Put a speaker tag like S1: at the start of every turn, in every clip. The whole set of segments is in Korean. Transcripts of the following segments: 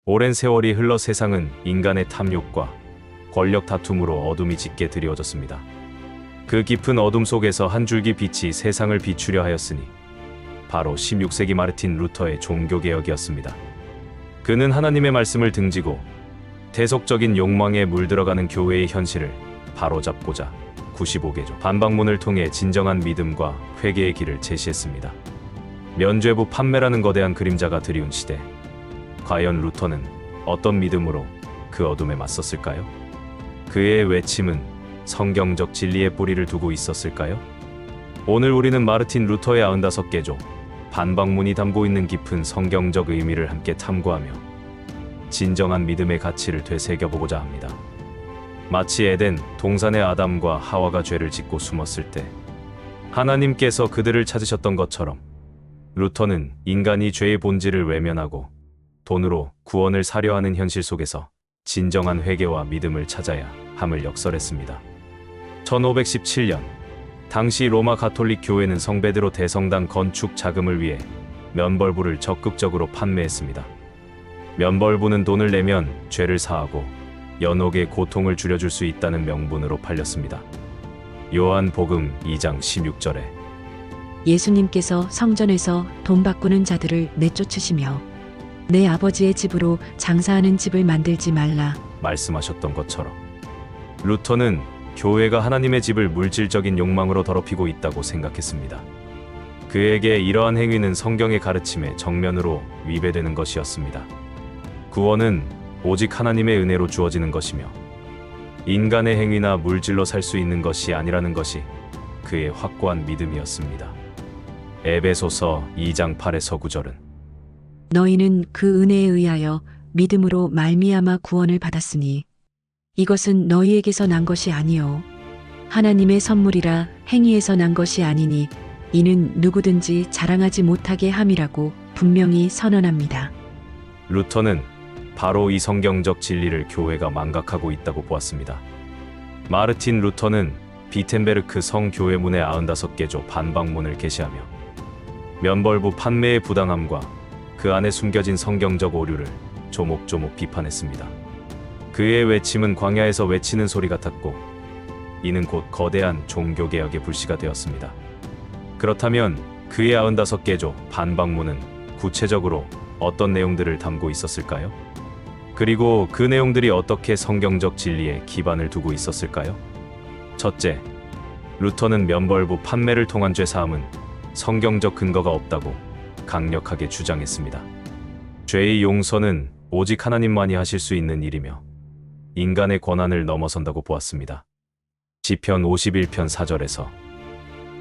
S1: 오랜 세월이 흘러 세상은 인간의 탐욕과 권력 다툼으로 어둠이 짙게 드리워졌습니다. 그 깊은 어둠 속에서 한 줄기 빛이 세상을 비추려 하였으니 바로 16세기 마르틴 루터의 종교개혁이었습니다. 그는 하나님의 말씀을 등지고 대속적인 욕망에 물들어가는 교회의 현실을 바로잡고자 95개조 반박문을 통해 진정한 믿음과 회개의 길을 제시했습니다. 면죄부 판매라는 거대한 그림자가 드리운 시대, 과연 루터는 어떤 믿음으로 그 어둠에 맞섰을까요? 그의 외침은 성경적 진리의 뿌리를 두고 있었을까요? 오늘 우리는 마르틴 루터의 95개조 반박문이 담고 있는 깊은 성경적 의미를 함께 탐구하며 진정한 믿음의 가치를 되새겨보고자 합니다. 마치 에덴 동산의 아담과 하와가 죄를 짓고 숨었을 때 하나님께서 그들을 찾으셨던 것처럼 루터는 인간이 죄의 본질을 외면하고 돈으로 구원을 사려 하는 현실 속에서 진정한 회개와 믿음을 찾아야 함을 역설했습니다. 1517년 당시 로마 가톨릭 교회는 성베드로 대성당 건축 자금을 위해 면벌부를 적극적으로 판매했습니다. 면벌부는 돈을 내면 죄를 사하고 연옥의 고통을 줄여줄 수 있다는 명분으로 팔렸습니다. 요한복음 2장 16절에
S2: 예수님께서 성전에서 돈 바꾸는 자들을 내쫓으시며 내 아버지의 집으로 장사하는 집을 만들지 말라
S1: 말씀하셨던 것처럼 루터는 교회가 하나님의 집을 물질적인 욕망으로 더럽히고 있다고 생각했습니다. 그에게 이러한 행위는 성경의 가르침에 정면으로 위배되는 것이었습니다. 구원은 오직 하나님의 은혜로 주어지는 것이며 인간의 행위나 물질로 살 수 있는 것이 아니라는 것이 그의 확고한 믿음이었습니다. 에베소서 2장 8에서 9절은
S2: 너희는 그 은혜에 의하여 믿음으로 말미암아 구원을 받았으니 이것은 너희에게서 난 것이 아니요 하나님의 선물이라 행위에서 난 것이 아니니 이는 누구든지 자랑하지 못하게 함이라고 분명히 선언합니다.
S1: 루터는 바로 이 성경적 진리를 교회가 망각하고 있다고 보았습니다. 마르틴 루터는 비텐베르크 성교회문의 95개조 반박문을 게시하며 면벌부 판매의 부당함과 그 안에 숨겨진 성경적 오류를 조목조목 비판했습니다. 그의 외침은 광야에서 외치는 소리 같았고 이는 곧 거대한 종교개혁의 불씨가 되었습니다. 그렇다면 그의 95개조 반박문은 구체적으로 어떤 내용들을 담고 있었을까요? 그리고 그 내용들이 어떻게 성경적 진리에 기반을 두고 있었을까요? 첫째, 루터는 면벌부 판매를 통한 죄사함은 성경적 근거가 없다고 강력하게 주장했습니다. 죄의 용서는 오직 하나님만이 하실 수 있는 일이며 인간의 권한을 넘어선다고 보았습니다. 시편 51편 4절에서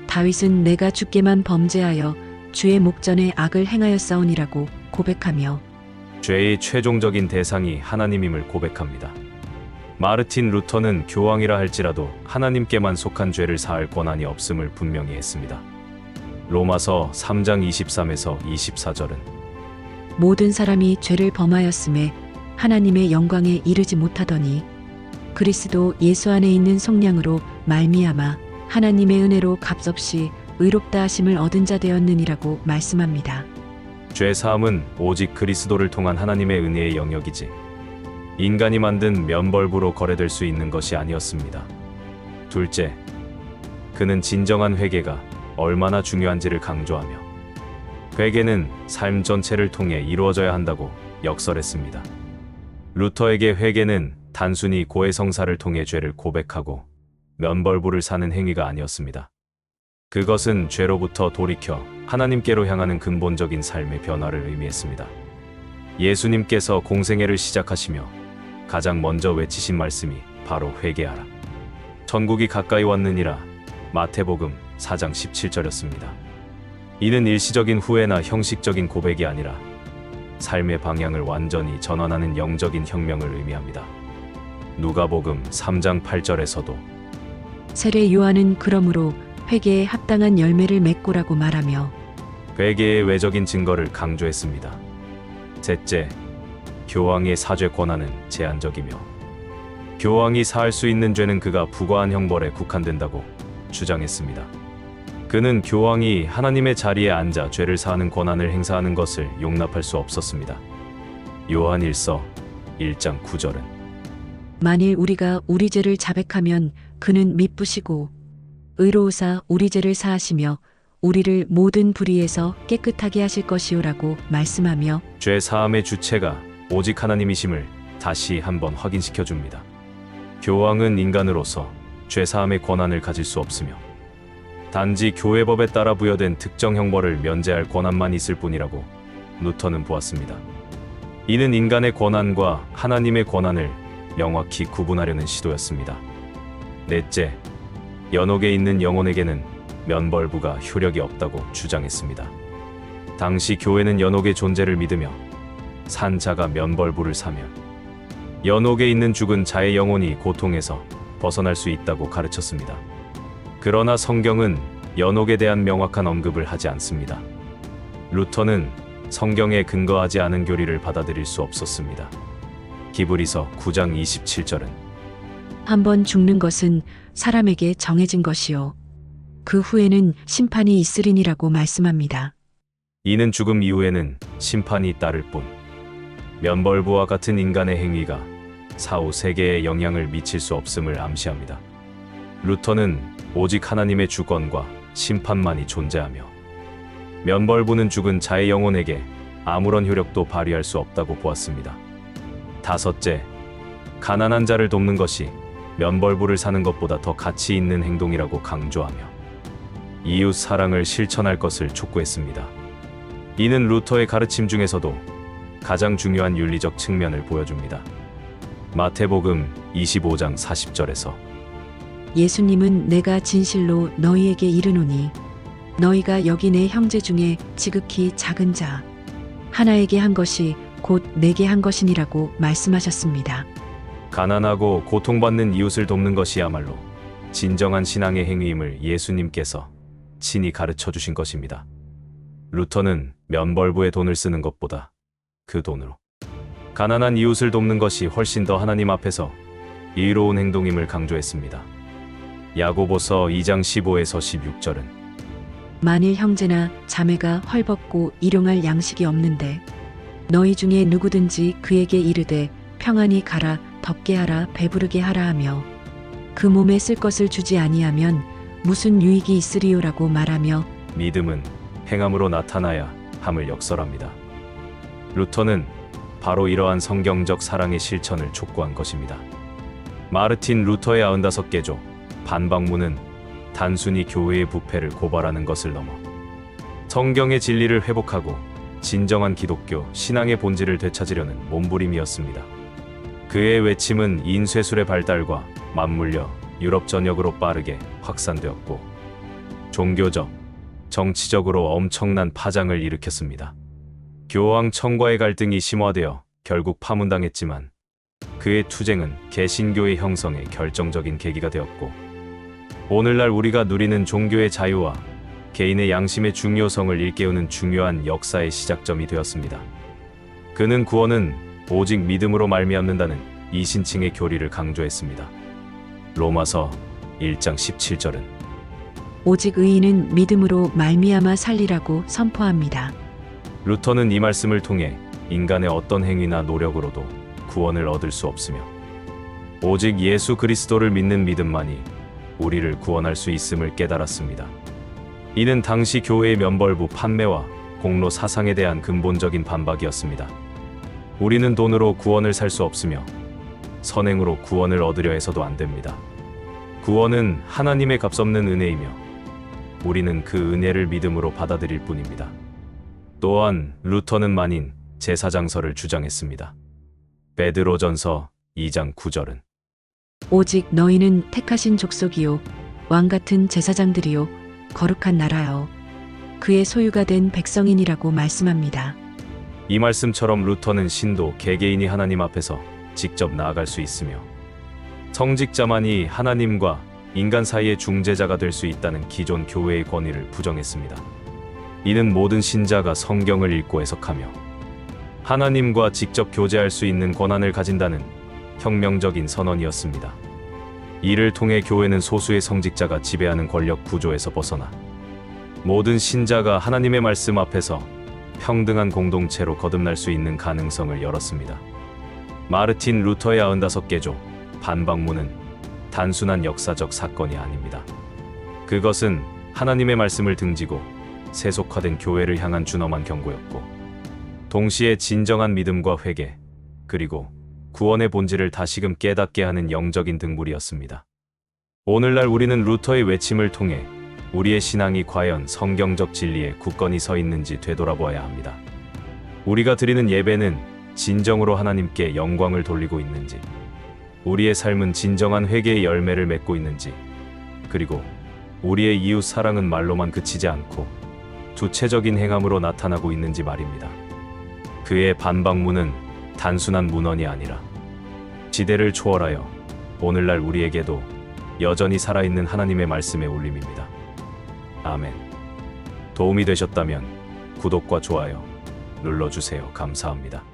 S2: 다윗은 내가 주께만 범죄하여 주의 목전에 악을 행하였사오니라고 고백하며
S1: 죄의 최종적인 대상이 하나님임을 고백합니다. 마르틴 루터는 교황이라 할지라도 하나님께만 속한 죄를 사할 권한이 없음을 분명히 했습니다. 로마서 3장 23에서 24절은
S2: 모든 사람이 죄를 범하였음에 하나님의 영광에 이르지 못하더니 그리스도 예수 안에 있는 속량으로 말미암아 하나님의 은혜로 값없이 의롭다 하심을 얻은 자 되었느니라고 말씀합니다.
S1: 죄사함은 오직 그리스도를 통한 하나님의 은혜의 영역이지 인간이 만든 면벌부로 거래될 수 있는 것이 아니었습니다. 둘째, 그는 진정한 회개가 얼마나 중요한지를 강조하며 회개는 삶 전체를 통해 이루어져야 한다고 역설했습니다. 루터에게 회개는 단순히 고해성사를 통해 죄를 고백하고 면벌부를 사는 행위가 아니었습니다. 그것은 죄로부터 돌이켜 하나님께로 향하는 근본적인 삶의 변화를 의미했습니다. 예수님께서 공생애를 시작하시며 가장 먼저 외치신 말씀이 바로 회개하라. 천국이 가까이 왔느니라. 마태복음 4장 17절이었습니다. 이는 일시적인 후회나 형식적인 고백이 아니라 삶의 방향을 완전히 전환하는 영적인 혁명을 의미합니다. 누가복음 3장 8절에서도
S2: 세례 요한은 그러므로 회개에 합당한 열매를 맺고라고 말하며
S1: 회개의 외적인 증거를 강조했습니다. 셋째, 교황의 사죄 권한은 제한적이며 교황이 사할 수 있는 죄는 그가 부과한 형벌에 국한된다고 주장했습니다. 그는 교황이 하나님의 자리에 앉아 죄를 사하는 권한을 행사하는 것을 용납할 수 없었습니다. 요한일서 1장 9절은
S2: 만일 우리가 우리 죄를 자백하면 그는 미쁘시고 의로우사 우리 죄를 사하시며 우리를 모든 불의에서 깨끗하게 하실 것이요라고 말씀하며
S1: 죄 사함의 주체가 오직 하나님이심을 다시 한번 확인시켜 줍니다. 교황은 인간으로서 죄 사함의 권한을 가질 수 없으며 단지 교회법에 따라 부여된 특정 형벌을 면제할 권한만 있을 뿐이라고 루터는 보았습니다. 이는 인간의 권한과 하나님의 권한을 명확히 구분하려는 시도였습니다. 넷째, 연옥에 있는 영혼에게는 면벌부가 효력이 없다고 주장했습니다. 당시 교회는 연옥의 존재를 믿으며 산 자가 면벌부를 사며 연옥에 있는 죽은 자의 영혼이 고통에서 벗어날 수 있다고 가르쳤습니다. 그러나 성경은 연옥에 대한 명확한 언급을 하지 않습니다. 루터는 성경에 근거하지 않은 교리를 받아들일 수 없었습니다. 기브리서 9장 27절은
S2: 한 번 죽는 것은 사람에게 정해진 것이요 그 후에는 심판이 있으리니라고 말씀합니다.
S1: 이는 죽음 이후에는 심판이 따를 뿐 면벌부와 같은 인간의 행위가 사후 세계에 영향을 미칠 수 없음을 암시합니다. 루터는 오직 하나님의 주권과 심판만이 존재하며 면벌부는 죽은 자의 영혼에게 아무런 효력도 발휘할 수 없다고 보았습니다. 다섯째, 가난한 자를 돕는 것이 면벌부를 사는 것보다 더 가치 있는 행동이라고 강조하며 이웃 사랑을 실천할 것을 촉구했습니다. 이는 루터의 가르침 중에서도 가장 중요한 윤리적 측면을 보여줍니다. 마태복음 25장 40절에서
S2: 예수님은 내가 진실로 너희에게 이르노니 너희가 여기 내 형제 중에 지극히 작은 자 하나에게 한 것이 곧 내게 한 것이니라고 말씀하셨습니다.
S1: 가난하고 고통받는 이웃을 돕는 것이야말로 진정한 신앙의 행위임을 예수님께서 친히 가르쳐 주신 것입니다. 루터는 면벌부에 돈을 쓰는 것보다 그 돈으로 가난한 이웃을 돕는 것이 훨씬 더 하나님 앞에서 의로운 행동임을 강조했습니다. 야고보서 2장 15에서 16절은
S2: 만일 형제나 자매가 헐벗고 일용할 양식이 없는데 너희 중에 누구든지 그에게 이르되 평안히 가라 덥게 하라 배부르게 하라 하며 그 몸에 쓸 것을 주지 아니하면 무슨 유익이 있으리요라고 말하며
S1: 믿음은 행함으로 나타나야 함을 역설합니다. 루터는 바로 이러한 성경적 사랑의 실천을 촉구한 것입니다. 마르틴 루터의 95개조 반박문은 단순히 교회의 부패를 고발하는 것을 넘어 성경의 진리를 회복하고 진정한 기독교 신앙의 본질을 되찾으려는 몸부림이었습니다. 그의 외침은 인쇄술의 발달과 맞물려 유럽 전역으로 빠르게 확산되었고 종교적, 정치적으로 엄청난 파장을 일으켰습니다. 교황 청과의 갈등이 심화되어 결국 파문당했지만 그의 투쟁은 개신교의 형성에 결정적인 계기가 되었고 오늘날 우리가 누리는 종교의 자유와 개인의 양심의 중요성을 일깨우는 중요한 역사의 시작점이 되었습니다. 그는 구원은 오직 믿음으로 말미암는다는 이신칭의 교리를 강조했습니다. 로마서 1장 17절은
S2: 오직 의인은 믿음으로 말미암아 살리라고 선포합니다.
S1: 루터는 이 말씀을 통해 인간의 어떤 행위나 노력으로도 구원을 얻을 수 없으며 오직 예수 그리스도를 믿는 믿음만이 우리를 구원할 수 있음을 깨달았습니다. 이는 당시 교회의 면벌부 판매와 공로 사상에 대한 근본적인 반박이었습니다. 우리는 돈으로 구원을 살 수 없으며 선행으로 구원을 얻으려 해서도 안 됩니다. 구원은 하나님의 값없는 은혜이며 우리는 그 은혜를 믿음으로 받아들일 뿐입니다. 또한 루터는 만인 제사장설을 주장했습니다. 베드로전서 2장 9절은
S2: 오직 너희는 택하신 족속이요 왕같은 제사장들이요 거룩한 나라요 그의 소유가 된 백성인이라고 말씀합니다.
S1: 이 말씀처럼 루터는 신도 개개인이 하나님 앞에서 직접 나아갈 수 있으며 성직자만이 하나님과 인간 사이의 중재자가 될 수 있다는 기존 교회의 권위를 부정했습니다. 이는 모든 신자가 성경을 읽고 해석하며 하나님과 직접 교제할 수 있는 권한을 가진다는 혁명적인 선언이었습니다. 이를 통해 교회는 소수의 성직자가 지배하는 권력 구조에서 벗어나 모든 신자가 하나님의 말씀 앞에서 평등한 공동체로 거듭날 수 있는 가능성을 열었습니다. 마르틴 루터의 95개조 반박문은 단순한 역사적 사건이 아닙니다. 그것은 하나님의 말씀을 등지고 세속화된 교회를 향한 준엄한 경고였고, 동시에 진정한 믿음과 회개, 그리고 구원의 본질을 다시금 깨닫게 하는 영적인 등불이었습니다. 오늘날 우리는 루터의 외침을 통해 우리의 신앙이 과연 성경적 진리에 굳건히 서 있는지 되돌아보아야 합니다. 우리가 드리는 예배는 진정으로 하나님께 영광을 돌리고 있는지, 우리의 삶은 진정한 회개의 열매를 맺고 있는지, 그리고 우리의 이웃 사랑은 말로만 그치지 않고 구체적인 행함으로 나타나고 있는지 말입니다. 그의 반박문은 단순한 문헌이 아니라 시대를 초월하여 오늘날 우리에게도 여전히 살아있는 하나님의 말씀의 울림입니다. 아멘. 도움이 되셨다면 구독과 좋아요 눌러주세요. 감사합니다.